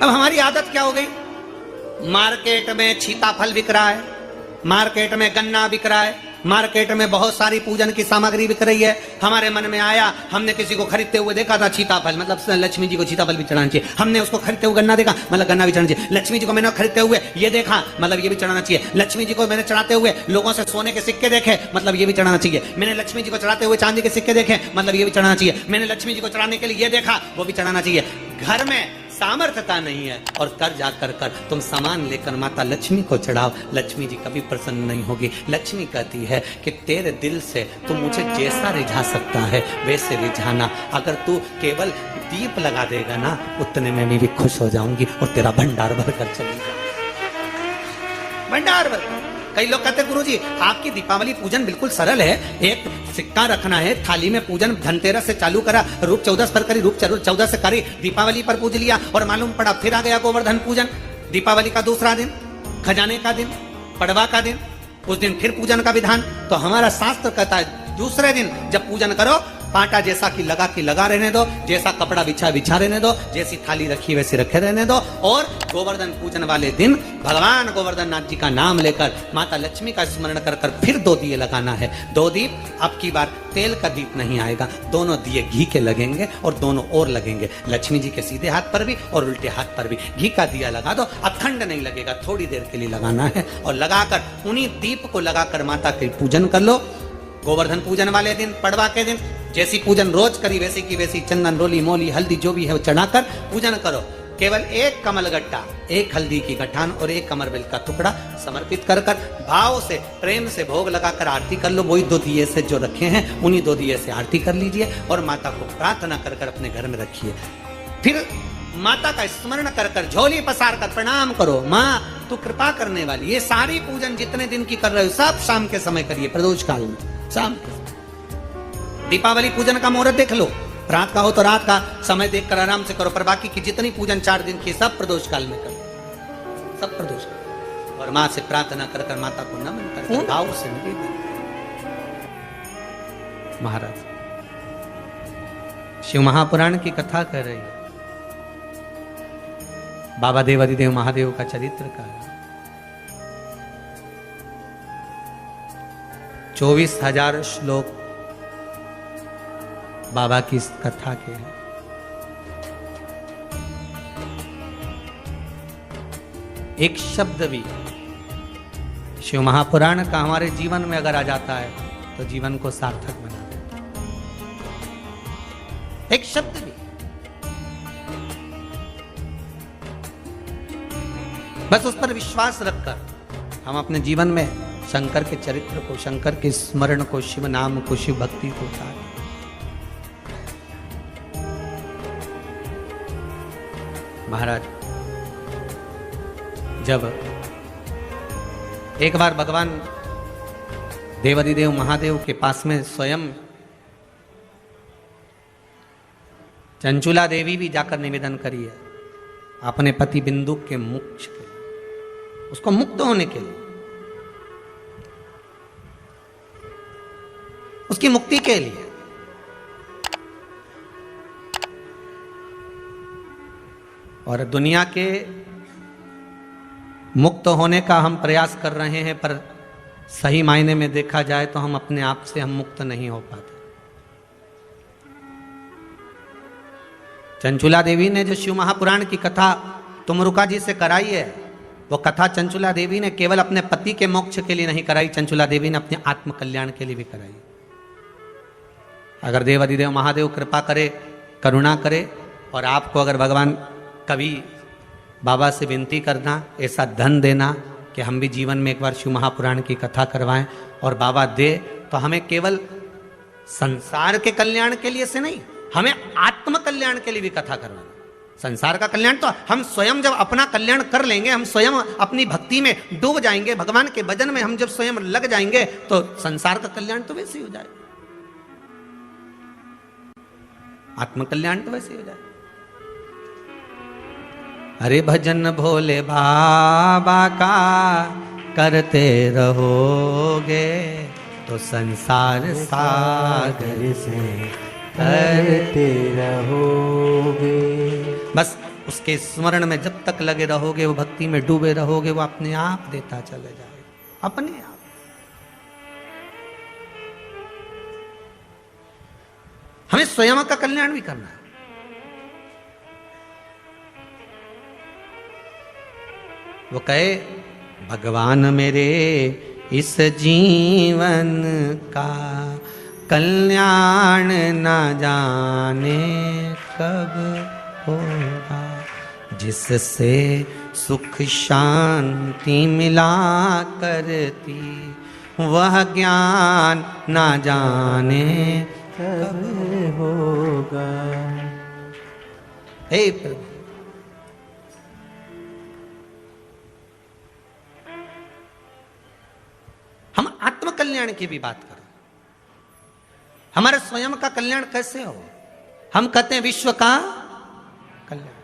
अब हमारी आदत क्या हो गई, मार्केट में सीताफल बिक रहा है, मार्केट में गन्ना बिक रहा है, मार्केट में बहुत सारी पूजन की सामग्री बिक रही है। हमारे मन में आया, हमने किसी को खरीदते हुए देखा था सीताफल, मतलब लक्ष्मी जी को सीताफल भी चढ़ाना चाहिए। हमने उसको खरीदते हुए गन्ना देखा, मतलब गन्ना भी चढ़ाना चाहिए। लक्ष्मी जी को मैंने खरीदते हुए ये देखा, मतलब ये भी चढ़ाना चाहिए। लक्ष्मी जी को मैंने चढ़ाते हुए लोगों से सोने के सिक्के देखे, मतलब ये भी चढ़ाना चाहिए। मैंने लक्ष्मी जी को चढ़ाते हुए चांदी के सिक्के देखे, मतलब ये भी चढ़ाना चाहिए। मैंने लक्ष्मी जी को चढ़ाने के लिए ये देखा, वो भी चढ़ाना चाहिए। घर में सामर्थ्यता नहीं है और कर जाकर कर तुम सामान लेकर माता लक्ष्मी को चढ़ाओ, लक्ष्मी जी कभी प्रसन्न नहीं होगी। लक्ष्मी कहती है कि तेरे दिल से तू मुझे जैसा रिझा सकता है वैसे रिझाना, अगर तू केवल दीप लगा देगा ना उतने में मैं भी खुश हो जाऊंगी और तेरा भंडार भर कर चली जाऊंगी। भंडार भर। कई लोग कहते हैं गुरुजी आपकी दीपावली पूजन बिल्कुल सरल है, एक सिक्का रखना है, थाली में पूजन धनतेरस से चालू करा, रूप 14 पर करी, रूप 14 से करी, दीपावली पर पूज लिया और मालूम पड़ा फिर आ गया गोवर्धन पूजन। दीपावली का दूसरा दिन, खजाने का दिन, पड़वा का दिन, उस दिन फिर पूजन का विधान। तो हमारा शास्त्र कहता है दूसरे दिन जब पूजन करो, पाटा जैसा कि लगा रहने दो, जैसा कपड़ा बिछा रहने दो, जैसी थाली रखी वैसी रखे रहने दो। और गोवर्धन पूजन वाले दिन भगवान गोवर्धन नाथ जी का नाम लेकर माता लक्ष्मी का स्मरण कर कर फिर 2 दिए लगाना है। 2 दीप, अब की बार तेल का दीप नहीं आएगा, दोनों दिए घी के लगेंगे और दोनों और लगेंगे, लक्ष्मी जी के सीधे हाथ पर भी और उल्टे हाथ पर भी। घी का दिया लगा दो, अखंड नहीं लगेगा, थोड़ी देर के लिए लगाना है और लगाकर उन्हीं दीप को लगाकर माता के पूजन कर लो। गोवर्धन पूजन वाले दिन, पड़वा के दिन जैसी पूजन रोज करी वैसी की वैसी चंदन, रोली, मोली, हल्दी जो भी है वो चढ़ाकर पूजन करो। केवल एक कमल गट्टा, एक हल्दी की गठान और एक कमरबेल का टुकड़ा समर्पित कर कर भाव से प्रेम से भोग लगाकर आरती कर लो। वही 2 दिए से जो रखे हैं उन्हीं 2 दिए से आरती कर लीजिए और माता को प्रार्थना कर कर अपने घर में रखिए। फिर माता का स्मरण कर कर झोली पसार कर प्रणाम करो, माँ तू कृपा करने वाली। ये सारी पूजन जितने दिन की कर रहे हो सब शाम के समय करिए, प्रदोष काल में शाम के। दीपावली पूजन का मुहूर्त देख लो, रात का हो तो रात का समय देखकर आराम से करो, पर बाकी की जितनी पूजन 4 दिन की सब प्रदोष काल में करो, सब प्रदोष काल। और माँ से प्रार्थना कर कर माता को नमन कर भाव से निवेदन। महाराज शिव महापुराण की कथा कर रही है, बाबा देवादिदेव महादेव का चरित्र का 24,000 श्लोक बाबा की इस कथा के हैं। एक शब्द भी शिव महापुराण का हमारे जीवन में अगर आ जाता है तो जीवन को सार्थक बना देता है। एक शब्द भी, बस उस पर विश्वास रखकर हम अपने जीवन में शंकर के चरित्र को, शंकर के स्मरण को, शिव नाम को, शिव भक्ति को उतार। महाराज जब एक बार भगवान देवादिदेव महादेव के पास में स्वयं चंचुला देवी भी जाकर निवेदन करी है अपने पति बिंदुक के मोक्ष के, उसको मुक्त होने के लिए, उसकी मुक्ति के लिए। और दुनिया के मुक्त होने का हम प्रयास कर रहे हैं, पर सही मायने में देखा जाए तो हम अपने आप से हम मुक्त नहीं हो पाते। चंचुला देवी ने जो शिव महापुराण की कथा तुमरुका जी से कराई है, वो कथा चंचुला देवी ने केवल अपने पति के मोक्ष के लिए नहीं कराई, चंचुला देवी ने अपने आत्म कल्याण के लिए भी कराई। अगर देवादिदेव महादेव कृपा करे, करुणा करे और आपको अगर भगवान कभी बाबा से विनती करना, ऐसा धन देना कि हम भी जीवन में एक बार शिव महापुराण की कथा करवाएं और बाबा दे, तो हमें केवल संसार के कल्याण के लिए से नहीं, हमें आत्म कल्याण के लिए भी कथा करवाना। संसार का कल्याण तो हम स्वयं जब अपना कल्याण कर लेंगे, हम स्वयं अपनी भक्ति में डूब जाएंगे, भगवान के भजन में हम जब स्वयं लग जाएंगे तो संसार का कल्याण तो वैसे ही हो जाएगा, आत्म कल्याण तो वैसे ही हो जाएगा। अरे भजन भोले बाबा का करते रहोगे तो संसार सागर से करते रहोगे। बस उसके स्मरण में जब तक लगे रहोगे, वो भक्ति में डूबे रहोगे, वो अपने आप देता चले जाएगा, अपने आप। हमें स्वयं का कल्याण भी करना है। वो कहे भगवान मेरे इस जीवन का कल्याण न जाने कब होगा, जिससे सुख शांति मिला करती वह ज्ञान न जाने कब होगा। हे प्रभु, हम आत्म कल्याण की भी बात करें। हमारे स्वयं का कल्याण कैसे हो? हम कहते हैं विश्व का कल्याण,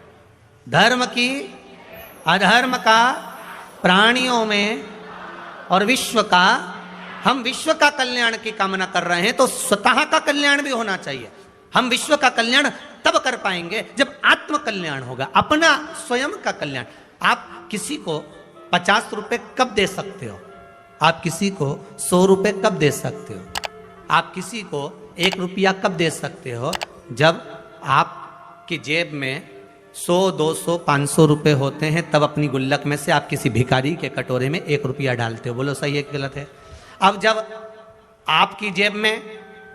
धर्म की, अधर्म का, प्राणियों में और विश्व का। हम विश्व का कल्याण की कामना कर रहे हैं तो स्वतः का कल्याण भी होना चाहिए। हम विश्व का कल्याण तब कर पाएंगे जब आत्म कल्याण होगा, अपना स्वयं का कल्याण। आप किसी को 50 रुपए कब दे सकते हो? आप किसी को 100 रुपए कब दे सकते हो? आप किसी को 1 रुपया कब दे सकते हो? जब आपकी जेब में 100, 200, 500 रुपए होते हैं, तब अपनी गुल्लक में से आप किसी भिखारी के कटोरे में 1 रुपया डालते हो। बोलो सही है कि गलत है? अब जब आपकी जेब में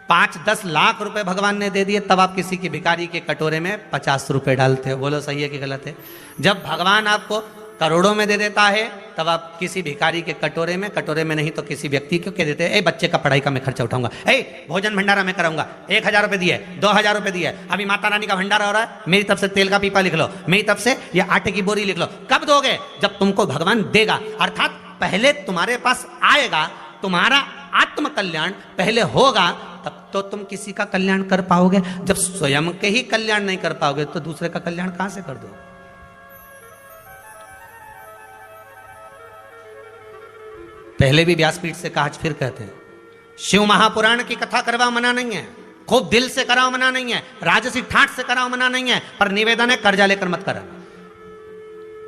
5-10 लाख रुपए भगवान ने दे दिए, तब आप किसी की भिखारी के कटोरे में 50 रुपए डालते हो। बोलो सही है कि गलत है? जब भगवान आपको करोड़ों में दे देता है, तब आप किसी भिखारी के कटोरे में नहीं तो किसी व्यक्ति को कह देते हैं, ए बच्चे का पढ़ाई का मैं खर्चा उठाऊंगा, ए भोजन भंडारा मैं कराऊंगा, 1000 रुपए दिए, 2000 रुपए दिए, अभी माता रानी का भंडारा हो रहा है, मेरी तरफ से तेल का पीपा लिख लो, मेरी तरफ से या आटे की बोरी लिख लो। कब दोगे? जब तुमको भगवान देगा। अर्थात पहले तुम्हारे पास आएगा, तुम्हारा आत्म कल्याण पहले होगा, तब तो तुम किसी का कल्याण कर पाओगे। जब स्वयं के ही कल्याण नहीं कर पाओगे तो दूसरे का कल्याण कहां से कर दो? पहले भी व्यासपीठ से कहा, आज फिर कहते हैं, शिव महापुराण की कथा करवाओ मना नहीं है, खूब दिल से कराओ मना नहीं है, राजसी ठाठ से कराओ मना नहीं है, पर निवेदन है कर्जा लेकर मत कराना।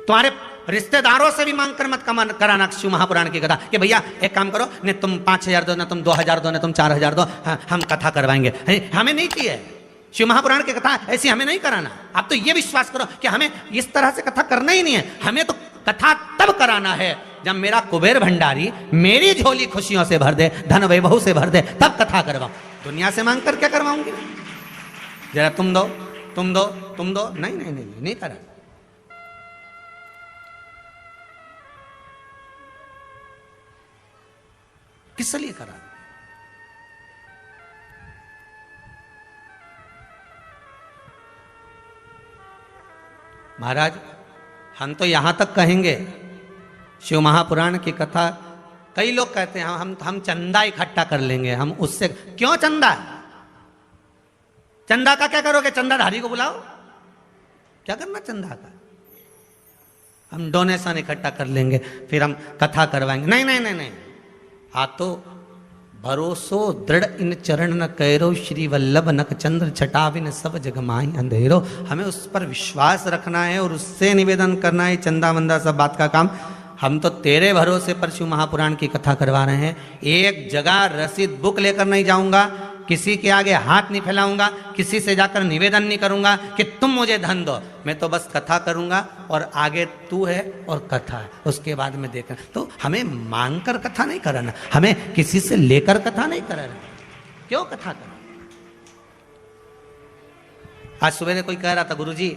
तुम्हारे रिश्तेदारों से भी मांग कर मत कराना शिव महापुराण की कथा कि भैया एक काम करो, ने तुम 5000 दो, ना तुम 2000 दो, ना तुम 4000 दो, हम कथा करवाएंगे। हमें नहीं चाहिए शिव महापुराण की कथा, ऐसी हमें नहीं कराना। आप तो ये विश्वास करो कि हमें इस तरह से कथा करना ही नहीं है। हमें तो कथा तब कराना है जब मेरा कुबेर भंडारी मेरी झोली खुशियों से भर दे, धन वैभव से भर दे, तब कथा करवाऊं। दुनिया से मांग कर क्या करवाऊंगी? जरा तुम दो, तुम दो, तुम दो, नहीं नहीं नहीं नहीं करा। किस लिए करा? महाराज, हम तो यहां तक कहेंगे, शिव महापुराण की कथा, कई लोग कहते हैं हम चंदा इकट्ठा कर लेंगे, हम उससे। क्यों चंदा? चंदा का क्या करोगे? चंदाधारी को बुलाओ, क्या करना चंदा का? हम डोनेशन इकट्ठा कर लेंगे, फिर हम कथा करवाएंगे। नहीं नहीं नहीं नहीं, आ तो भरोसो दृढ़ इन चरण न कैरो, श्री वल्लभ नक चंद्र छटाविन सब जग माही अंधेरो। हमें उस पर विश्वास रखना है और उससे निवेदन करना है। चंदा मंदा सब बात का काम। हम तो तेरे भरोसे पर शिव महापुराण की कथा करवा रहे हैं। एक जगह रसीद बुक लेकर नहीं जाऊंगा, किसी के आगे हाथ नहीं फैलाऊंगा, किसी से जाकर निवेदन नहीं करूंगा कि तुम मुझे धन दो। मैं तो बस कथा करूंगा और आगे तू है और कथा है, उसके बाद में देखना। तो हमें मांग कर कथा नहीं कराना, हमें किसी से लेकर कथा नहीं कराना। क्यों कथा करना? आज सुबह कोई कह रहा था, गुरुजी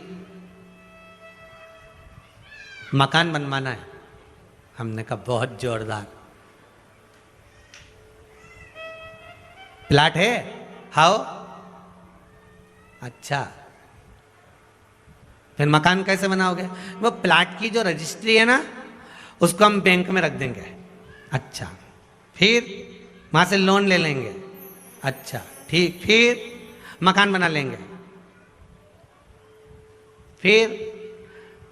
मकान बनवाना है। हमने कहा बहुत जोरदार। प्लाट है? हाओ। अच्छा, फिर मकान कैसे बनाओगे? वो प्लाट की जो रजिस्ट्री है ना, उसको हम बैंक में रख देंगे। अच्छा, फिर वहां से लोन ले लेंगे। अच्छा ठीक, फिर मकान बना लेंगे, फिर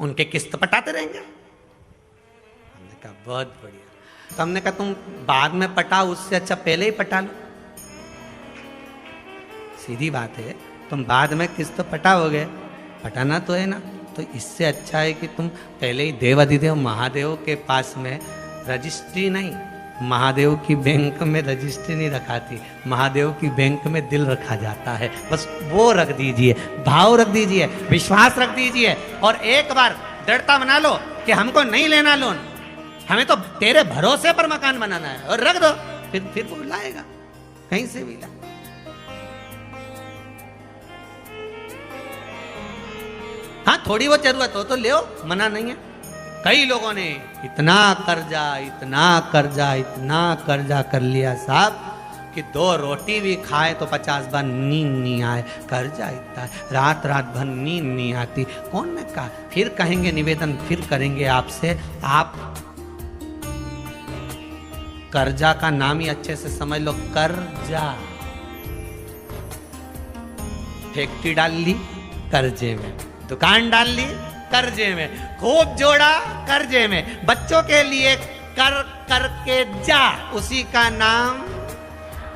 उनके किस्त पटाते रहेंगे। हमने कहा बहुत बढ़िया। तो हमने कहा तुम बाद में पटाओ, उससे अच्छा पहले ही पटा लो। सीधी बात है, तुम बाद में किस्त पटाओगे, पटाना तो है ना। तो इससे अच्छा है कि तुम पहले ही देवाधिदेव महादेव के पास में रजिस्ट्री नहीं, महादेव की बैंक में रजिस्ट्री नहीं रखाती, महादेव की बैंक में दिल रखा जाता है। बस वो रख दीजिए, भाव रख दीजिए, विश्वास रख दीजिए और एक बार दृढ़ता बना लो कि हमको नहीं लेना लोन, हमें तो तेरे भरोसे पर मकान बनाना है, और रख दो, फिर वो लाएगा, कहीं से भी ला। हाँ थोड़ी बहुत जरूरत हो तो ले, मना नहीं है। कई लोगों ने इतना कर्जा कर लिया साहब कि 2 रोटी भी खाए तो 50 बार नींद नहीं आए। कर्जा इतना है, रात भर नींद नहीं आती। कौन ने कहा? फिर कहेंगे, निवेदन फिर करेंगे आपसे, आप कर्जा का नाम ही अच्छे से समझ लो, कर्जा। फैक्ट्री डाल ली कर्जे में, दुकान डाल ली कर्जे में, खूब जोड़ा कर्जे में, बच्चों के लिए कर करके जा, उसी का नाम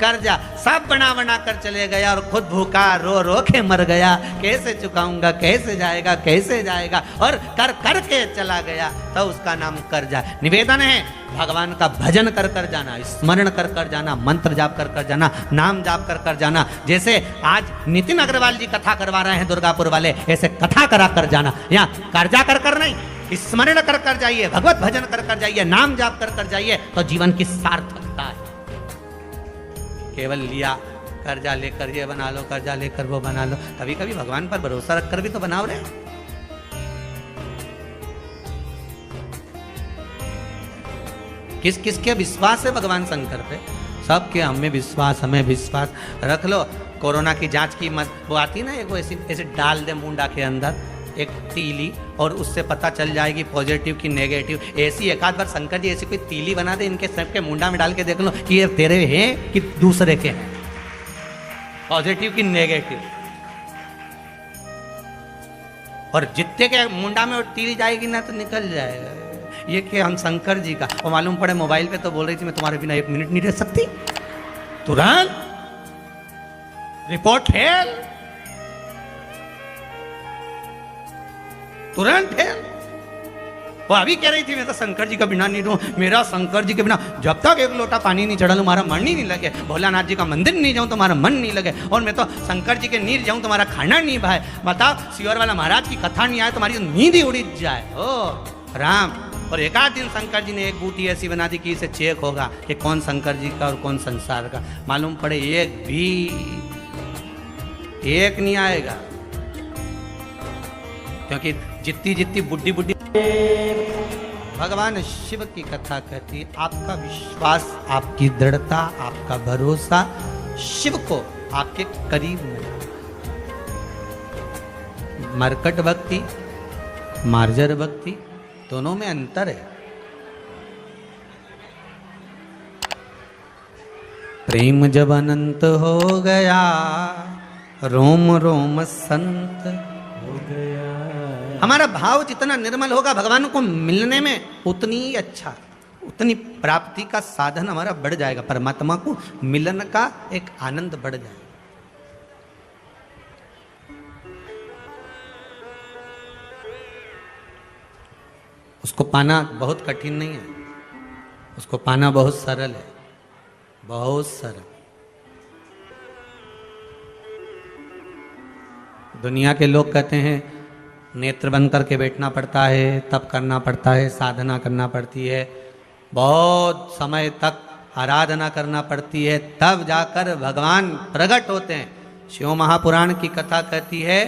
कर्जा। सब बना कर चले गया और खुद भूखा रो के मर गया। कैसे चुकाऊंगा, कैसे जाएगा, और कर के चला गया, तो उसका नाम कर्जा। निवेदन है, भगवान का भजन कर जाना, स्मरण कर जाना, मंत्र जाप कर जाना, नाम जाप कर जाना। जैसे आज नितिन अग्रवाल जी कथा करवा रहे हैं दुर्गापुर वाले, ऐसे कथा करा कर जाना। यहाँ कर्जा कर नहीं, स्मरण कर जाइए, भगवत भजन कर जाइए, नाम जाप कर जाइए, तो जीवन की सार्थकता है। केवल लिया कर्जा लेकर ये बना लो, कर्जा लेकर वो बना लो। कभी कभी भगवान पर भरोसा रखकर भी तो बनाओ रे। किस के विश्वास है भगवान शंकर पे? सबके हमें विश्वास रख लो। कोरोना की जांच की वो आती ना, एक ऐसे डाल दे मुंडा के अंदर एक तीली, और उससे पता चल जाएगी पॉजिटिव की नेगेटिव। ऐसी एक आध बार शंकर जी ऐसी कोई तीली बना दे, इनके सबके मुंडा में डाल के देख लो कि ये तेरे हैं कि दूसरे के हैं, पॉजिटिव की नेगेटिव। और जितने के मुंडा में तीली जाएगी ना तो निकल जाएगा ये कि हम शंकर जी का। और मालूम पड़े मोबाइल पे तो बोल रही थी मैं तुम्हारे बिना 1 मिनट नहीं रह सकती, तुरंत रिपोर्ट फेल, तुरंत फेल। वो अभी कह रही थी मैं तो शंकर जी का बिना नहीं रहूं, मेरा शंकर जी के बिना जब तक 1 लोटा पानी नहीं चढ़ा लूं हमारा मन ही नहीं लगे, भोलानाथ जी का मंदिर नहीं जाऊं तो हमारा मन नहीं लगे, और मैं तो शंकर जी के नीर जाऊं तो हमारा खाना नहीं भाए। बताओ, सियोर वाला महाराज की कथा नहीं आए तो हमारी नींद ही उड़ जाए। ओ राम। और एक आध दिन शंकर जी ने एक बूटी ऐसी बना दी कि इसे चेक होगा कि कौन शंकर जी का और कौन संसार का। मालूम पड़े एक नहीं आएगा, क्योंकि जितनी बुड्ढी भगवान शिव की कथा कहती है, आपका विश्वास, आपकी दृढ़ता, आपका भरोसा शिव को आपके करीब में। मरकट भक्ति, मार्जर भक्ति, दोनों में अंतर है। प्रेम जब अनंत हो गया, रोम रोम संत हो गया। हमारा भाव जितना निर्मल होगा भगवान को मिलने में उतनी ही अच्छा, उतनी प्राप्ति का साधन हमारा बढ़ जाएगा, परमात्मा को मिलन का एक आनंद बढ़ जाएगा। उसको पाना बहुत कठिन नहीं है, उसको पाना बहुत सरल है, बहुत सरल। दुनिया के लोग कहते हैं नेत्र बंद करके बैठना पड़ता है, तप करना पड़ता है, साधना करना पड़ती है, बहुत समय तक आराधना करना पड़ती है, तब जाकर भगवान प्रकट होते हैं। शिव महापुराण की कथा कहती है,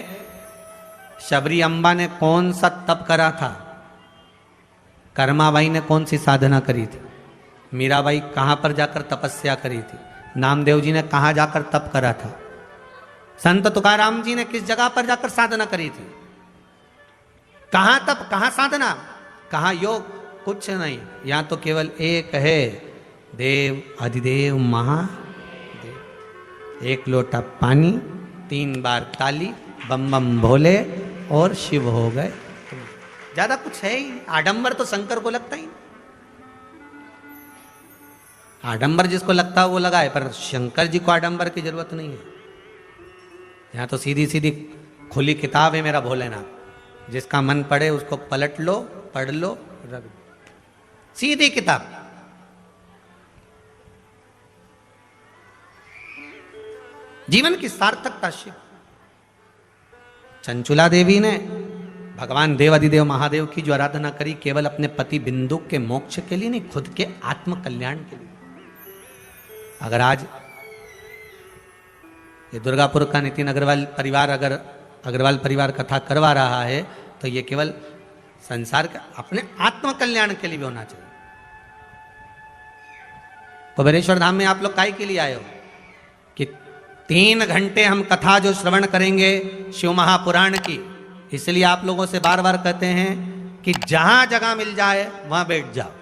शबरी अम्बा ने कौन सा तप करा था, कर्माबाई ने कौन सी साधना करी थी, मीराबाई कहाँ पर जाकर तपस्या करी थी, नामदेव जी ने कहाँ जाकर तप करा था, संत तुकाराम जी ने किस जगह पर जाकर साधना करी थी, कहाँ तप, कहाँ साधना, कहाँ योग, कुछ नहीं। यहाँ तो केवल एक है, देव अधिदेव महादेव। 1 लोटा पानी, 3 बार ताली, बम बम भोले, और शिव हो गए। ज्यादा कुछ है ही। आडंबर तो शंकर को लगता ही, आडंबर जिसको लगता है वो लगाए, पर शंकर जी को आडंबर की जरूरत नहीं है। यहाँ तो सीधी सीधी खुली किताब है मेरा भोलेनाथ, जिसका मन पड़े उसको पलट लो, पढ़ लो, रख दो, सीधी किताब। जीवन की सार्थकता शिव। चंचुला देवी ने भगवान देवाधिदेव महादेव की जो आराधना करी, केवल अपने पति बिंदु के मोक्ष के लिए नहीं, खुद के आत्म कल्याण के लिए। अगर आज ये दुर्गापुर का नितिन अग्रवाल परिवार अगर अग्रवाल परिवार कथा करवा रहा है तो ये केवल संसार का अपने आत्म कल्याण के लिए भी होना चाहिए। कुबेरेश्वर धाम में आप लोग काय के लिए आए हो कि 3 घंटे हम कथा जो श्रवण करेंगे शिव महापुराण की, इसलिए आप लोगों से बार बार कहते हैं कि जहां जगह मिल जाए वहां बैठ जाओ,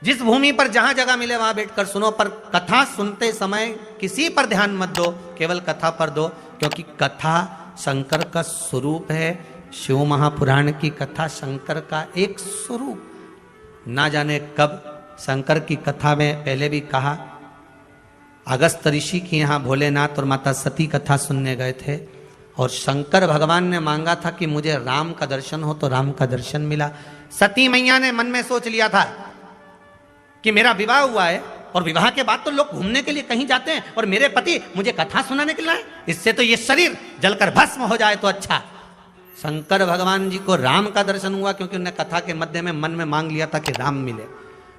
जिस भूमि पर जहां जगह मिले वहां बैठकर सुनो, पर कथा सुनते समय किसी पर ध्यान मत दो, केवल कथा पर दो, क्योंकि कथा शंकर का स्वरूप है। शिव महापुराण की कथा शंकर का एक स्वरूप। ना जाने कब शंकर की कथा में पहले भी कहा, अगस्त ऋषि की यहाँ भोलेनाथ और माता सती कथा सुनने गए थे और शंकर भगवान ने मांगा था कि मुझे राम का दर्शन हो, तो राम का दर्शन मिला। सती मैया ने मन में सोच लिया था कि मेरा विवाह हुआ है और विवाह के बाद तो लोग घूमने के लिए कहीं जाते हैं और मेरे पति मुझे कथा सुनाने के लिए आए, इससे तो ये शरीर जलकर भस्म हो जाए तो अच्छा। शंकर भगवान जी को राम का दर्शन हुआ क्योंकि उन्हें कथा के मध्य में मन में मांग लिया था कि राम मिले,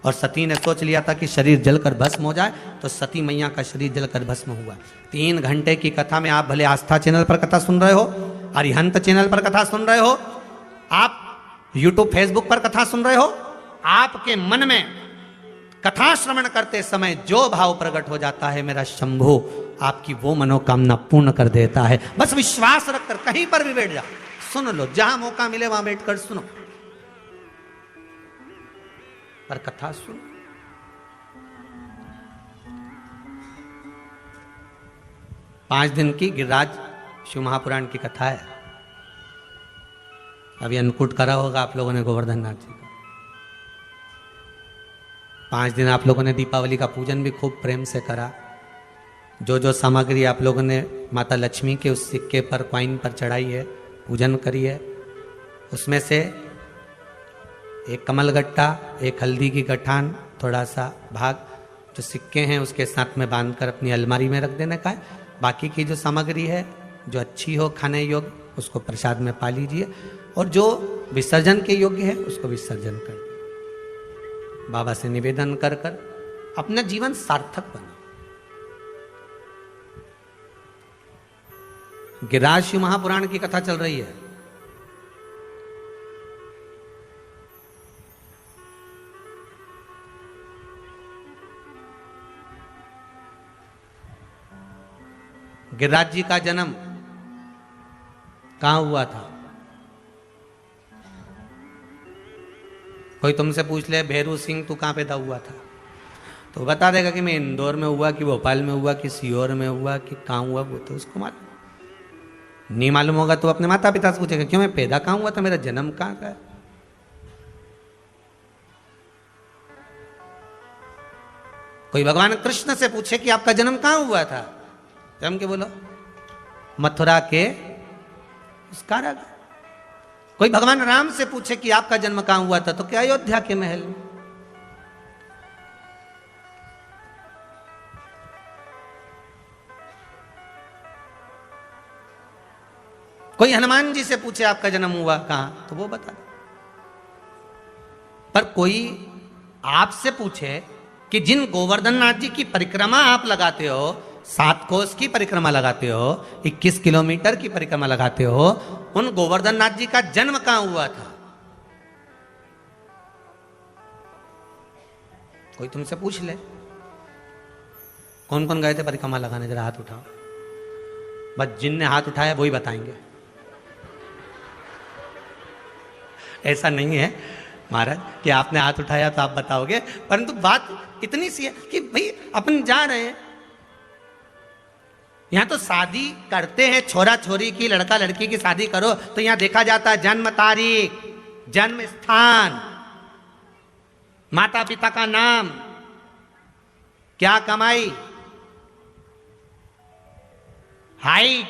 और सती ने सोच लिया था कि शरीर जलकर भस्म हो जाए, तो सती मैया का शरीर जलकर भस्म हुआ। 3 घंटे की कथा में आप भले आस्था चैनल पर कथा सुन रहे हो, अरिहंत चैनल पर कथा सुन रहे हो, आप यूट्यूब फेसबुक पर कथा सुन रहे हो, आपके मन में कथा श्रवण करते समय जो भाव प्रकट हो जाता है, मेरा शंभु आपकी वो मनोकामना पूर्ण कर देता है। बस विश्वास रखकर कहीं पर भी बैठ जाओ, सुन लो, जहां मौका मिले वहां बैठकर सुनो, पर कथा सुनो। पांच दिन की गिरिराज शिव महापुराण की कथा है। अभी अन्नकूट करा होगा आप लोगों ने गोवर्धन नाथ जी का। 5 दिन आप लोगों ने दीपावली का पूजन भी खूब प्रेम से करा। जो जो सामग्री आप लोगों ने माता लक्ष्मी के उस सिक्के पर, कॉइन पर चढ़ाई है, पूजन करी है, उसमें से एक कमलगट्टा, एक हल्दी की गठान, थोड़ा सा भाग जो सिक्के हैं उसके साथ में बांधकर अपनी अलमारी में रख देने का है। बाकी की जो सामग्री है जो अच्छी हो खाने योग्य, उसको प्रसाद में पा लीजिए, और जो विसर्जन के योग्य है उसको विसर्जन कर दीजिए। बाबा से निवेदन कर कर अपना जीवन सार्थक बनाओ। गिरिराज शिव महापुराण की कथा चल रही है। गिरिराज जी का जन्म कहां हुआ था? कोई तुमसे पूछ ले, भैरू सिंह तू कहां पैदा हुआ था, तो बता देगा कि मैं इंदौर में हुआ, कि भोपाल में हुआ, कि सीहोर में हुआ, कि कहां हुआ, वो तो उसको मालूम। नहीं मालूम होगा तो अपने माता पिता से पूछेगा, क्यों मैं पैदा कहां हुआ था, मेरा जन्म कहां का है। कोई भगवान कृष्ण से पूछे कि आपका जन्म कहां हुआ था, जम के बोलो मथुरा के उस कारागार। कोई भगवान राम से पूछे कि आपका जन्म कहां हुआ था, तो क्या अयोध्या के महल में। कोई हनुमान जी से पूछे आपका जन्म हुआ कहां, तो वो बता दे। पर कोई आपसे पूछे कि जिन गोवर्धन नाथ जी की परिक्रमा आप लगाते हो, 7 कोस की परिक्रमा लगाते हो, 21 किलोमीटर की परिक्रमा लगाते हो, उन गोवर्धन नाथ जी का जन्म कहां हुआ था। कोई तुमसे पूछ ले कौन कौन गए थे परिक्रमा लगाने, जरा हाथ उठाओ। बस जिनने हाथ उठाया वही बताएंगे। ऐसा नहीं है महाराज कि आपने हाथ उठाया तो आप बताओगे, परंतु बात इतनी सी है कि भाई अपन जा रहे हैं, यहां तो शादी करते हैं छोरा छोरी की, लड़का लड़की की शादी करो तो यहां देखा जाता है जन्म तारीख, जन्म स्थान, माता पिता का नाम, क्या कमाई, हाइट,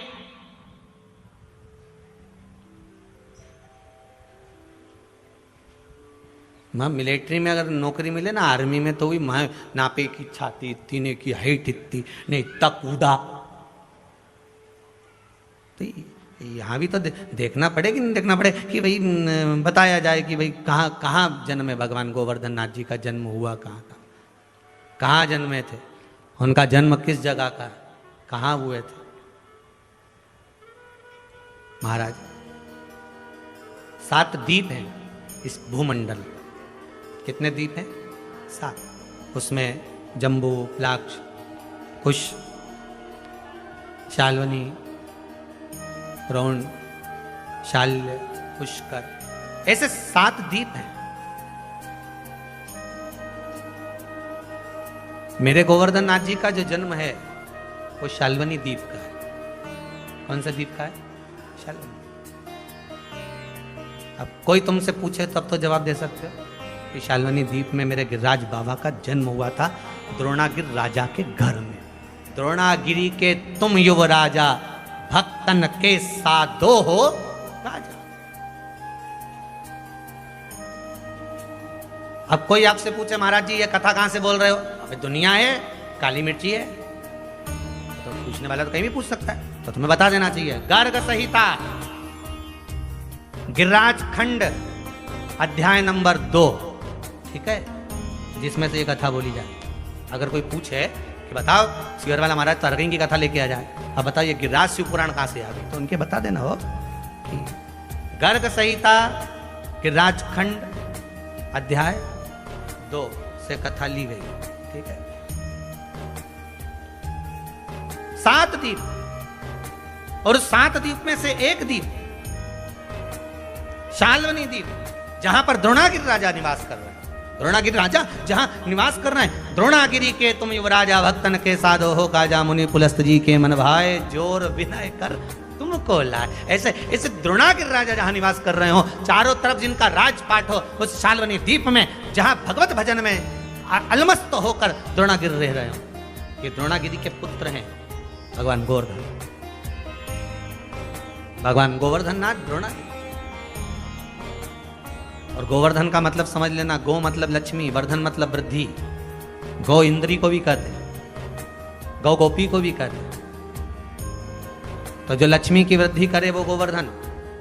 मैं मिलिट्री में अगर नौकरी मिले ना, आर्मी में, तो भी मैं नापे की छाती इतनी ने की हाइट इतनी ने इतना कूदा। तो यहाँ भी तो देखना पड़े कि नहीं देखना पड़े कि भाई बताया जाए कि भाई कहाँ कहाँ जन्म है भगवान गोवर्धन नाथ जी का जन्म हुआ, कहाँ जन्मे थे, उनका जन्म किस जगह का, कहाँ हुए थे महाराज। 7 द्वीप हैं इस भूमंडल। कितने द्वीप हैं? 7। उसमें जम्बू, प्लाक्ष, कुश, शाल्वनी, रोण, शाल्य, पुष्कर, ऐसे 7 द्वीप हैं। मेरे गोवर्धन नाथ जी का जो जन्म है वो शाल्वनी द्वीप का है। कौन सा द्वीप का है? शाल्वनी। अब कोई तुमसे पूछे तब तो जवाब दे सकते हो कि शाल्वनी द्वीप में मेरे गिरिराज बाबा का जन्म हुआ था, द्रोणागिर राजा के घर में। द्रोणागिरी के तुम युवराजा, भक्तन के साधो हो राजा। अब कोई आपसे पूछे महाराज जी ये कथा कहां से बोल रहे हो? अबे दुनिया है, काली मिर्ची है, तो पूछने वाला तो कहीं भी पूछ सकता है, तो तुम्हें बता देना चाहिए। गर्ग संहिता गिरिराज खंड अध्याय नंबर 2, ठीक है, जिसमें से ये कथा बोली जाए। अगर कोई पूछे कि बताओ शिवर वाला महाराज तरगई की कथा लेके आ जाए, अब बताओ ये गिरिराज शिव पुराण कहां से आ गई, तो उनके बता देना हो कि गर्ग संहिता गिरिराज खंड अध्याय 2 से कथा ली गई, ठीक है। 7 द्वीप, और 7 द्वीप में से एक द्वीप शाल्वनी द्वीप, जहां पर द्रोणागिरि राजा निवास कर रहे हैं। द्रोणागिरि राजा जहां निवास कर रहे हैं। द्रोणागिरी के तुम युवराजा, भक्तन के साधो हो काजा, मुनि पुलस्त जी के मन भाए, जोर विनय कर तुमको लाए। ऐसे ऐसे द्रोणागिरि राजा जहां निवास कर रहे हो, चारों तरफ जिनका राजपाट हो, उस शाल्वनी द्वीप में जहां भगवत भजन में अलमस्त होकर द्रोणागिरि रह रहे हो। ये द्रोणागिरी के पुत्र हैं भगवान गोवर्धन, भगवान गोवर्धन नाथ द्रोणागिरी। और गोवर्धन का मतलब समझ लेना, गो मतलब लक्ष्मी, वर्धन मतलब वृद्धि। गौ इंद्री को भी कहते हैं, गौ गोपी को भी कहते हैं। तो जो लक्ष्मी की वृद्धि करे वो गोवर्धन।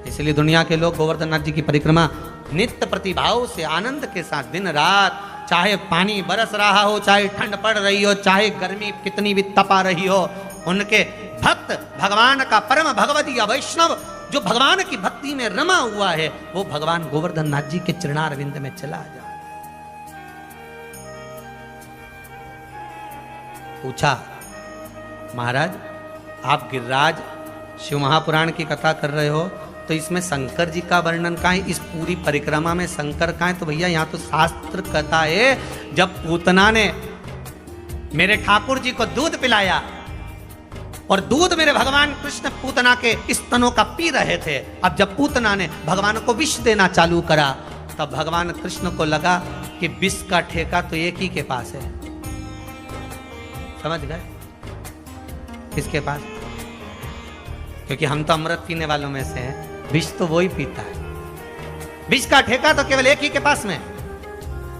इसलिए दुनिया के लोग गोवर्धन नाथ जी की परिक्रमा नित्य प्रतिभाव से, आनंद के साथ, दिन रात, चाहे पानी बरस रहा हो, चाहे ठंड पड़ रही हो, चाहे गर्मी कितनी भी तपा रही हो, उनके भक्त भगवान का परम भगवती वैष्णव जो भगवान की भक्ति में रमा हुआ है, वो भगवान गोवर्धन नाथ जी के चरणारविंद में चला जाए। पूछा महाराज आप गिरिराज शिव महापुराण की कथा कर रहे हो, तो इसमें शंकर जी का वर्णन कहाँ है? इस पूरी परिक्रमा में शंकर कहाँ है? तो भैया यहाँ तो शास्त्र कहता है, जब पूतना ने मेरे ठाकुर जी को दूध पिलाया और दूध मेरे भगवान कृष्ण पूतना के स्तनों का पी रहे थे, अब जब पूतना ने भगवान को विष देना चालू करा, तब भगवान कृष्ण को लगा कि विष का ठेका तो एक ही के पास है। समझ गए? किसके पास? क्योंकि हम तो अमृत पीने वालों में से हैं, विष तो वो ही पीता है। विष का ठेका तो केवल एक ही के पास में,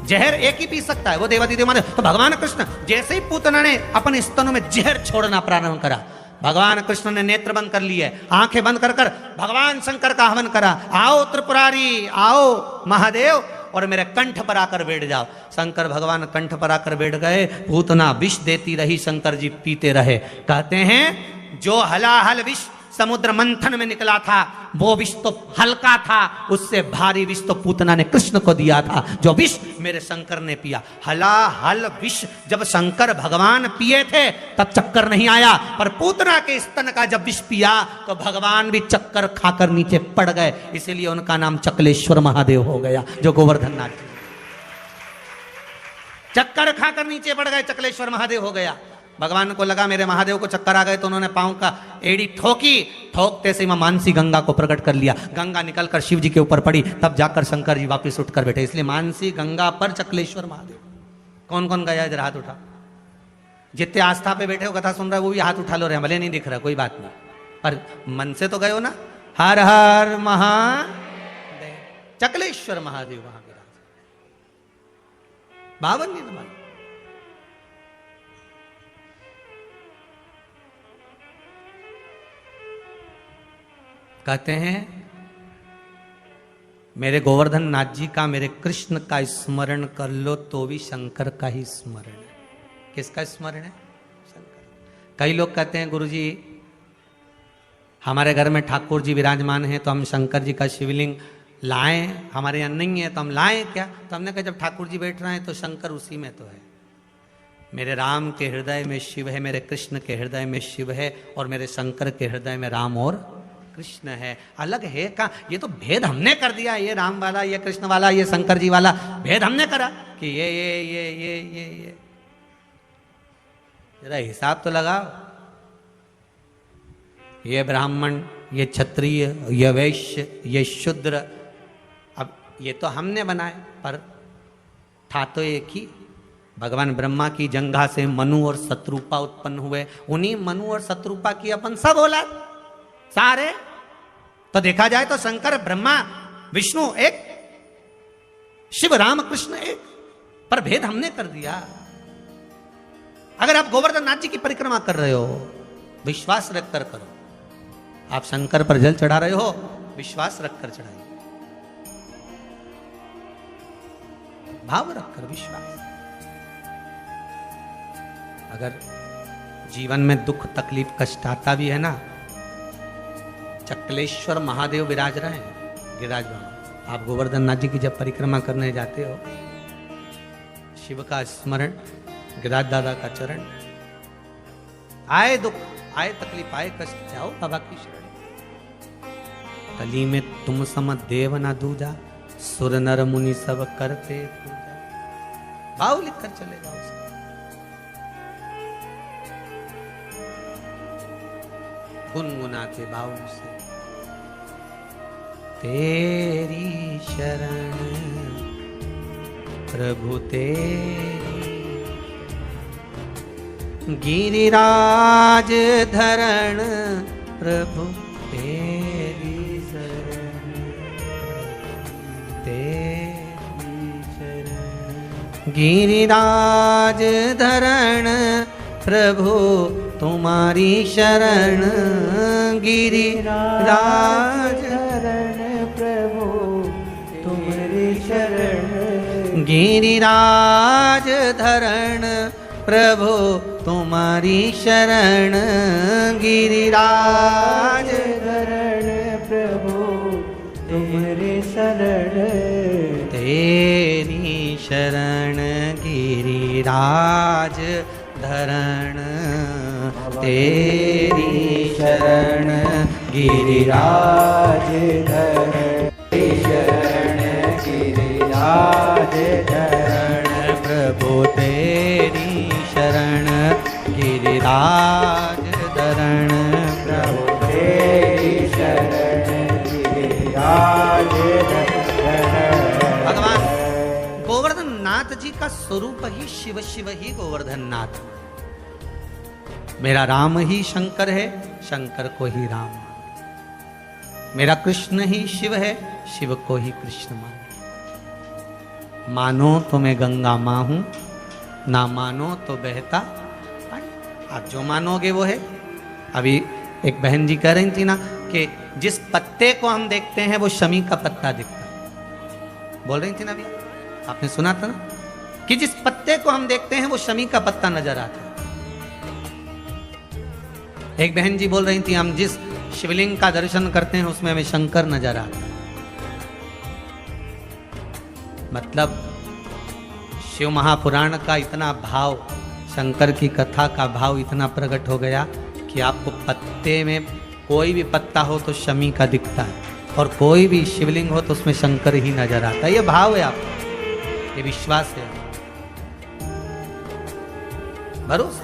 जहर एक ही पी सकता है, वो देवादिदेव देव माने। तो भगवान कृष्ण जैसे ही पूतना ने अपने स्तनों में जहर छोड़ना प्रारंभ करा, भगवान कृष्ण ने नेत्र बंद कर लिए, आंखें बंद कर कर भगवान शंकर का हवन करा, आओ त्रिपुरारी, आओ महादेव, और मेरे कंठ पर आकर बैठ जाओ। शंकर भगवान कंठ पर आकर बैठ गए, पूतना विष देती रही, शंकर जी पीते रहे। कहते हैं जो हलाहल विष समुद्र मंथन में निकला था, वो विष तो हल्का था, उससे भारी विष तो पूतना ने कृष्ण को दिया था, जो विष मेरे शंकर ने पिया। हलाहल विष जब शंकर भगवान पिए थे तब चक्कर नहीं आया, पर पूतना के स्तन का जब विष पिया तो भगवान भी चक्कर खाकर नीचे पड़ गए। इसीलिए उनका नाम चकलेश्वर महादेव हो गया, जो गोवर्धन नाथ जी चक्कर खाकर नीचे पड़ गए, चकलेश्वर महादेव हो गया। भगवान को लगा मेरे महादेव को चक्कर आ गए, तो उन्होंने पांव का एड़ी ठोकी, ठोकते से मानसी गंगा को प्रकट कर लिया। गंगा निकलकर शिव जी के ऊपर पड़ी, तब जाकर शंकर जी वापस उठकर बैठे। इसलिए मानसी गंगा पर चकलेश्वर महादेव। कौन कौन गया इधर? हाथ उठा। जितने आस्था पे बैठे हो, कथा सुन रहे हो, वो भी हाथ उठा लो रहे, भले नहीं दिख रहा, कोई बात नहीं, पर मन से तो गए हो ना। हर हर महादेव, चकलेश्वर महादेव वहां विराज। भाव नहीं ना। कहते हैं मेरे गोवर्धन नाथ जी का, मेरे कृष्ण का स्मरण कर लो तो भी शंकर का ही स्मरण है। किसका स्मरण है? शंकर। कई लोग कहते हैं गुरुजी हमारे घर में ठाकुर जी विराजमान हैं तो हम शंकर जी का शिवलिंग लाएं, हमारे यहाँ नहीं है तो हम लाएं क्या? तो हमने कहा जब ठाकुर जी बैठ रहे हैं तो शंकर उसी में तो है। मेरे राम के हृदय में शिव है, मेरे कृष्ण के हृदय में शिव है, और मेरे शंकर के हृदय में राम और कृष्ण है। अलग है का? ये तो भेद हमने कर दिया, ये राम वाला, ये कृष्ण वाला, ये शंकर जी वाला भेद हमने करा कि ये जरा हिसाब तो लगाओ। ये ब्राह्मण, ये क्षत्रिय, ये वैश्य, ये शूद्र, अब ये तो हमने बनाए, पर था तो एक ही। भगवान ब्रह्मा की जंघा से मनु और शत्रुपा उत्पन्न हुए, उन्हीं मनु और शत्रुपा की अपन सब औलाद सारे। तो देखा जाए तो शंकर ब्रह्मा विष्णु एक, शिव राम कृष्ण एक, पर भेद हमने कर दिया। अगर आप गोवर्धन नाथ जी की परिक्रमा कर रहे हो, विश्वास रखकर करो। आप शंकर पर जल चढ़ा रहे हो, विश्वास रखकर चढ़ाइए, भाव रखकर विश्वास। अगर जीवन में दुख तकलीफ कष्ट आता भी है ना, चक्लेश्वर महादेव विराज रहे हैं, गिरिराज बाबा। आप गोवर्धन नाथ जी की जब परिक्रमा करने जाते हो, शिव का स्मरण, गिरिराज दादा का चरण, आए दुख, आए तकलीफ, आए कष्ट, जाओ बाबा की शरण। कली में तुम सम देव ना दूजा, सुर नर मुनि सब करते पूजा। भाव लिखकर चले जाओ। गुनगुनाते भाव से, तेरी शरण प्रभु तेरी, गिरिराज धरण प्रभु तेरी शरण, तेरी शरण, गिरिराज धरण प्रभु तुम्हारी शरण, गिरिराज धरण प्रभु तुम्हारी शरण, गिरिराज धरण प्रभु तुम्हारी शरण, गिरिराज धरण प्रभु तुम्हारी शरण, तेरी शरण गिरिराज धरण, तेरी शरण गिरिराज धरण, शरण गिरिराज धरण प्रभु तेरी शरण, गिरिराज धरण प्रभु तेरी शरण, गिरिराज धरण। भगवान गोवर्धन नाथ जी का स्वरूप ही शिव, शिव ही गोवर्धन नाथ। मेरा राम ही शंकर है, शंकर को ही राम। मेरा कृष्ण ही शिव है, शिव को ही कृष्ण मान। मानो तो मैं गंगा मां हूं, ना मानो तो बहता पानी। आप जो मानोगे वो है। अभी एक बहन जी कह रही थी ना कि जिस पत्ते को हम देखते हैं वो शमी का पत्ता दिखता है, बोल रही थी ना अभी, आपने सुना था ना कि जिस पत्ते को हम देखते हैं वो शमी का पत्ता नजर आता है। एक बहन जी बोल रही थी हम जिस शिवलिंग का दर्शन करते हैं उसमें हमें शंकर नजर आता है। मतलब शिव महापुराण का इतना भाव, शंकर की कथा का भाव इतना प्रकट हो गया कि आपको पत्ते में कोई भी पत्ता हो तो शमी का दिखता है, और कोई भी शिवलिंग हो तो उसमें शंकर ही नजर आता है। ये भाव है आपका, ये विश्वास है, भरोसा।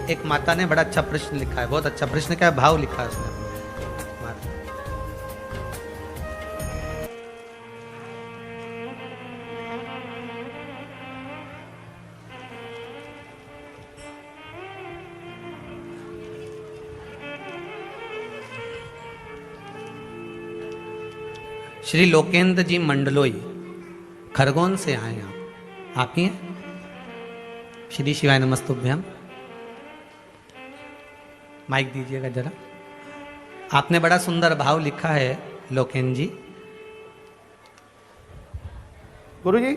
एक माता ने बड़ा अच्छा प्रश्न लिखा है, बहुत अच्छा प्रश्न, क्या भाव लिखा है उसने। श्री लोकेंद्र जी मंडलोई खरगोन से आए आप। आप ही हैं? श्री शिवाय नमस्तुभ्यम। माइक दीजिएगा जरा। आपने बड़ा सुंदर भाव लिखा है लोकेन जी। गुरुजी,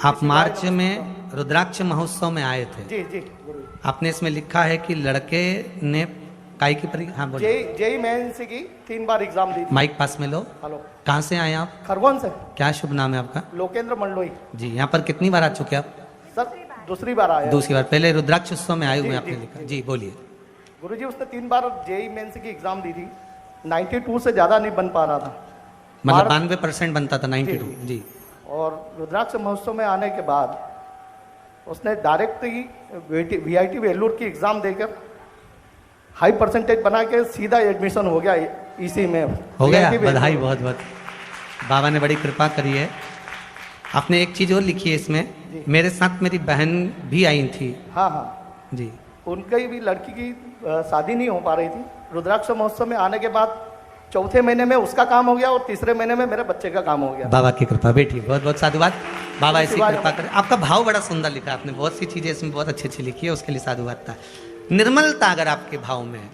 आप मार्च में रुद्राक्ष महोत्सव में आए थे। जी जी गुरुजी। आपने इसमें लिखा है कि लड़के ने काय की परीक्षा, हाँ बोलिए। जेई मेंस की 3 बार एग्जाम दी थी। माइक पास में लो। हेलो, कहाँ से आए आप? खरगोन से। क्या शुभ नाम है आपका? लोकेंद्र मंडलोई। जी, यहाँ पर कितनी बार आ चुके आप? सर दूसरी बार आया। दूसरी बार। पहले रुद्राक्ष उत्सव में आए हुए जी, आपने जी, लिखा। जी। जी बोलिए। गुरुजी, उसने 3 बार जेई मेंस की एग्जाम दी थी। 92 से ज्यादा नहीं बन पा रहा था, मतलब 92% बनता था। 92 जी। और रुद्राक्ष महोत्सव में आने के बाद उसने डायरेक्ट ही VIT वेल्लूर की एग्जाम देकर हाई परसेंटेज बना के सीधा एडमिशन हो गया इसी में। हो गया, VIT बधाई, वेल्लूर। बहुत बहुत। बाबा ने बड़ी कृपा करी है। आपने एक चीज और लिखी है इसमें, मेरे साथ मेरी बहन भी आई थी। हाँ हाँ जी। उनकी भी लड़की की शादी नहीं हो पा रही थी। रुद्राक्ष महोत्सव में आने के बाद चौथे महीने में उसका काम हो गया और तीसरे महीने में मेरे बच्चे का काम हो गया। बाबा की कृपा। बेटी बहुत बहुत साधुवाद। बाबा ऐसी शिवाय कृपा करे। आपका भाव बड़ा सुंदर लिखा आपने, बहुत सी चीजें इसमें बहुत अच्छी अच्छी लिखी है, उसके लिए साधुवाद था। निर्मलता अगर आपके भाव में है,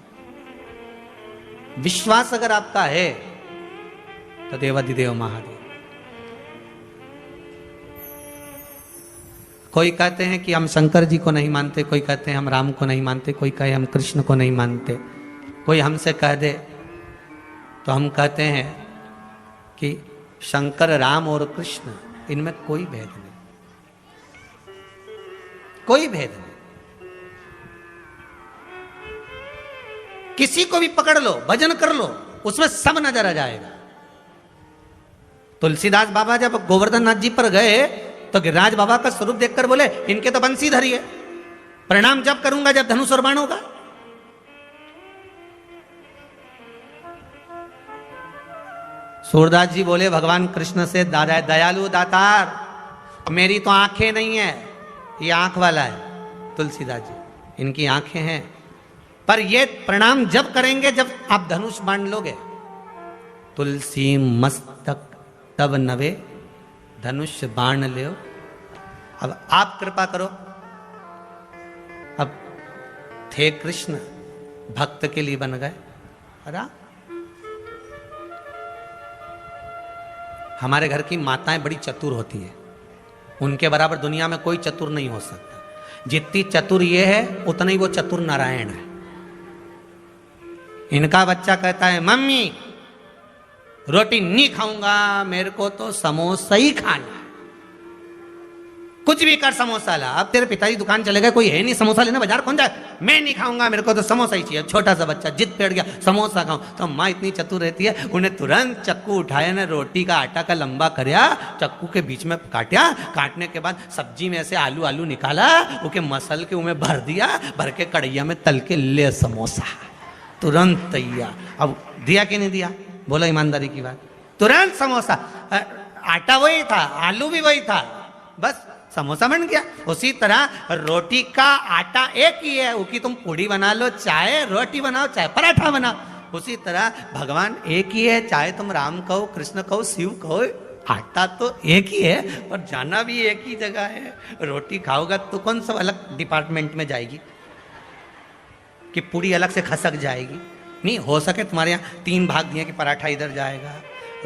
विश्वास अगर आपका है, तो देवाधिदेव महादेव। कोई कहते हैं कि हम शंकर जी को नहीं मानते, कोई कहते हैं हम राम को नहीं मानते, कोई कहे हम कृष्ण को नहीं मानते। कोई हमसे कह दे तो हम कहते हैं कि शंकर, राम और कृष्ण, इनमें कोई भेद नहीं, कोई भेद नहीं। किसी को भी पकड़ लो, भजन कर लो, उसमें सब नजर आ जाएगा। तुलसीदास बाबा जब गोवर्धन नाथ जी पर गए तो गिरिराज बाबा का स्वरूप देखकर बोले, इनके तो बंसीधर है, प्रणाम जब करूंगा जब धनुष और बाण होगा। सूरदास जी बोले भगवान कृष्ण से, दादा दयालु दातार, मेरी तो आंखें नहीं है, ये आंख वाला है। तुलसीदास जी, इनकी आंखें हैं, पर ये प्रणाम जब करेंगे जब आप धनुष बाण लोगे। तुलसी मस्तक तब नवे, धनुष बाण ले। अब आप कृपा करो। अब थे कृष्ण, भक्त के लिए बन गए राम। हमारे घर की माताएं बड़ी चतुर होती है, उनके बराबर दुनिया में कोई चतुर नहीं हो सकता। जितनी चतुर ये है उतना ही वो चतुर नारायण है। इनका बच्चा कहता है, मम्मी रोटी नहीं खाऊंगा, मेरे को तो समोसा ही खाना है। कुछ भी कर, समोसा ला। अब तेरे पिताजी दुकान चले गए, कोई है नहीं समोसा लेने, बाजार कौन जाए? मैं नहीं खाऊंगा, मेरे को तो समोसा ही चाहिए। छोटा सा बच्चा जिद पेड़ गया, समोसा खाऊं। तो माँ इतनी चतुर रहती है, उन्हें तुरंत चक्कू उठाया ने रोटी का आटा का लंबा करया, चक्कू के बीच में काटा, काटने के बाद सब्जी में से आलू आलू निकाला, उके मसल के उमें भर दिया, भर के कढ़ैया में तल के ले समोसा, तुरंत तैयार। अब दिया कि नहीं दिया? बोलो ईमानदारी की बात। तुरंत समोसा, आटा वही था, आलू भी वही था, बस समोसा बन गया। उसी तरह रोटी का आटा एक ही है, उसकी तुम पूड़ी बना लो, चाहे रोटी बनाओ, चाहे पराठा बनाओ। उसी तरह भगवान एक ही है, चाहे तुम राम कहो, कृष्ण कहो, शिव कहो, आटा तो एक ही है और जाना भी एक ही जगह है। रोटी खाओगा तो कौन सा अलग डिपार्टमेंट में जाएगी कि पूड़ी अलग से खसक जाएगी? नहीं हो सके तुम्हारे यहाँ 3 भाग दिए कि पराठा इधर जाएगा,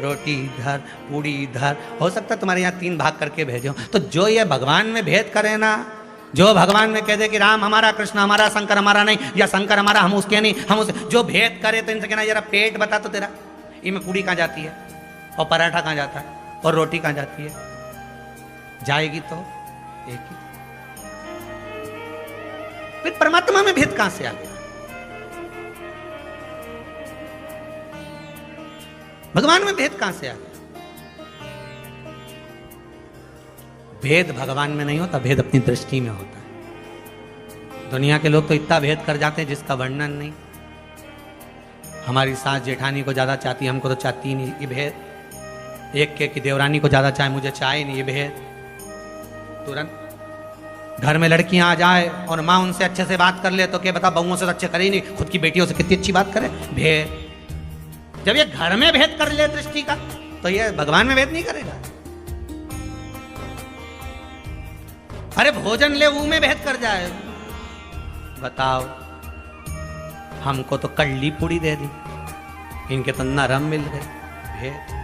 रोटी इधर, पूड़ी इधर, हो सकता है तुम्हारे यहाँ 3 भाग करके भेजो। तो जो ये भगवान में भेद करे ना, जो भगवान में कह दे कि राम हमारा, कृष्ण हमारा, शंकर हमारा नहीं, या शंकर हमारा हम उसके नहीं, हम उसे, जो भेद करे तो इनसे कहना, जरा पेट बता तो तेरा, इनमें पूड़ी कहाँ जाती है और पराठा कहाँ जाता है और रोटी कहाँ जाती है? जाएगी तो एक ही। फिर परमात्मा में भेद कहां से आ गया? भगवान में भेद कहां से आ गया? भेद भगवान में नहीं होता, भेद अपनी दृष्टि में होता है। दुनिया के लोग तो इतना भेद कर जाते हैं जिसका वर्णन नहीं। हमारी सास जेठानी को ज्यादा चाहती है, हमको तो चाहती ही नहीं, ये भेद। एक के कि देवरानी को ज्यादा चाहे, मुझे चाहे नहीं, ये भेद। तुरंत घर में लड़कियां आ जाए और माँ उनसे अच्छे से बात कर ले तो क्या बता, बहुओं से तो अच्छे करे ही नहीं, खुद की बेटियों से कितनी अच्छी बात करे। भेद। जब ये घर में भेद कर ले दृष्टि का, तो ये भगवान में भेद नहीं करेगा। अरे भोजन ले ऊ में भेद कर जाए। बताओ, हमको तो कल्ली पूड़ी दे दी, इनके तो नरम मिल गए भेद।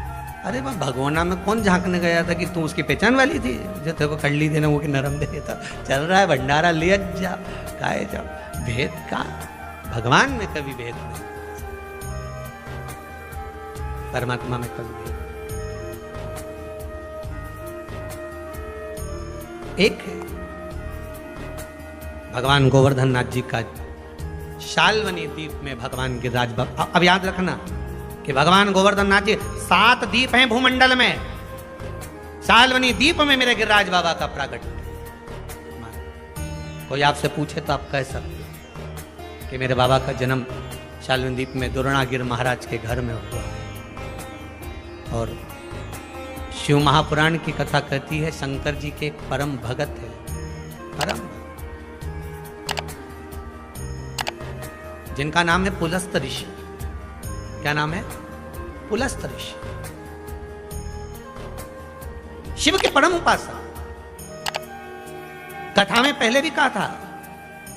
अरे वह भगवाना में कौन झांकने गया था कि तू उसकी पहचान वाली थी जो तेरे को कल्ली देना वो कि नरम दे देता। चल रहा है भंडारा ले जा, खाए जाओ। भेद का भगवान में कभी भेद नहीं, परमात्मा में कभी भेद। एक है भगवान गोवर्धन नाथ जी का शाल्वनी द्वीप में भगवान गिरिराज बाबा। अब याद रखना कि भगवान गोवर्धन नाथ जी 7 द्वीप हैं भूमंडल में, शाल्वनी द्वीप में मेरे गिरिराज बाबा का प्रागट। कोई आपसे पूछे तो आप कह सकते कि मेरे बाबा का जन्म शाल्वनी द्वीप में द्रोणागिर महाराज के घर में हुआ। और शिव महापुराण की कथा कहती है शंकर जी के परम भगत है, परम, जिनका नाम है पुलस्त ऋषि। क्या नाम है? पुलस्त ऋषि, शिव के परम उपासक। कथा में पहले भी कहा था,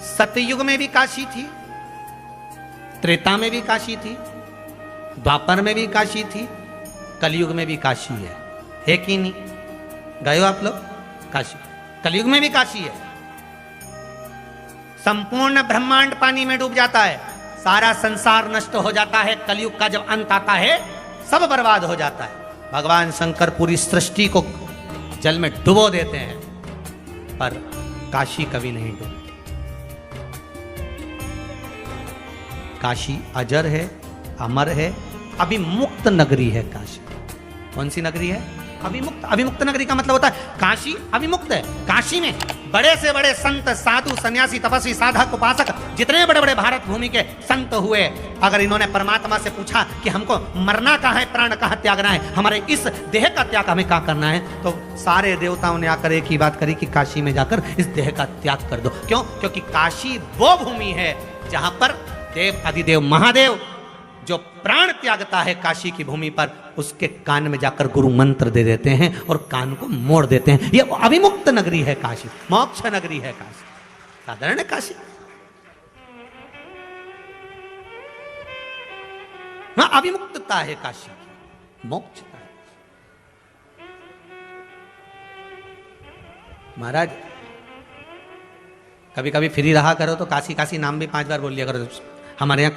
सतयुग में भी काशी थी, त्रेता में भी काशी थी, द्वापर में भी काशी थी, कलयुग में भी काशी है कि नहीं? गए हो आप लोग काशी? कलयुग में भी काशी है। संपूर्ण ब्रह्मांड पानी में डूब जाता है, सारा संसार नष्ट हो जाता है। कलयुग का जब अंत आता है सब बर्बाद हो जाता है। भगवान शंकर पूरी सृष्टि को जल में डुबो देते हैं, पर काशी कभी नहीं डूबती। काशी अजर है, अमर है, अभिमुक्त नगरी है काशी। कौन सी नगरी है? अभिमुक्त। अभिमुक्त नगरी का मतलब होता है काशी अभिमुक्त है। काशी में बड़े से बड़े संत, साधु, सन्यासी, तपस्वी, साधक, उपासक, जितने बड़े बड़े भारत भूमि के संत हुए, अगर इन्होंने परमात्मा से पूछा कि हमको मरना कहाँ है, प्राण कहाँ त्यागना है, हमारे इस देह का त्याग हमें कहाँ करना है, तो सारे देवताओं ने आकर एक ही बात करी कि काशी में जाकर इस देह का त्याग कर दो। क्यों? क्योंकि काशी वो भूमि है जहां पर देव अधिदेव महादेव जो प्राण त्यागता है काशी की भूमि पर, उसके कान में जाकर गुरु मंत्र दे देते हैं और कान को मोड़ देते हैं। ये अभिमुक्त नगरी है काशी, मोक्ष नगरी है काशी। साधारण है काशी? हाँ, अभिमुक्तता है काशी, मोक्षता है। महाराज कभी कभी फ्री रहा करो तो काशी काशी नाम भी 5 बार बोल लिया करो। हमारे यहाँ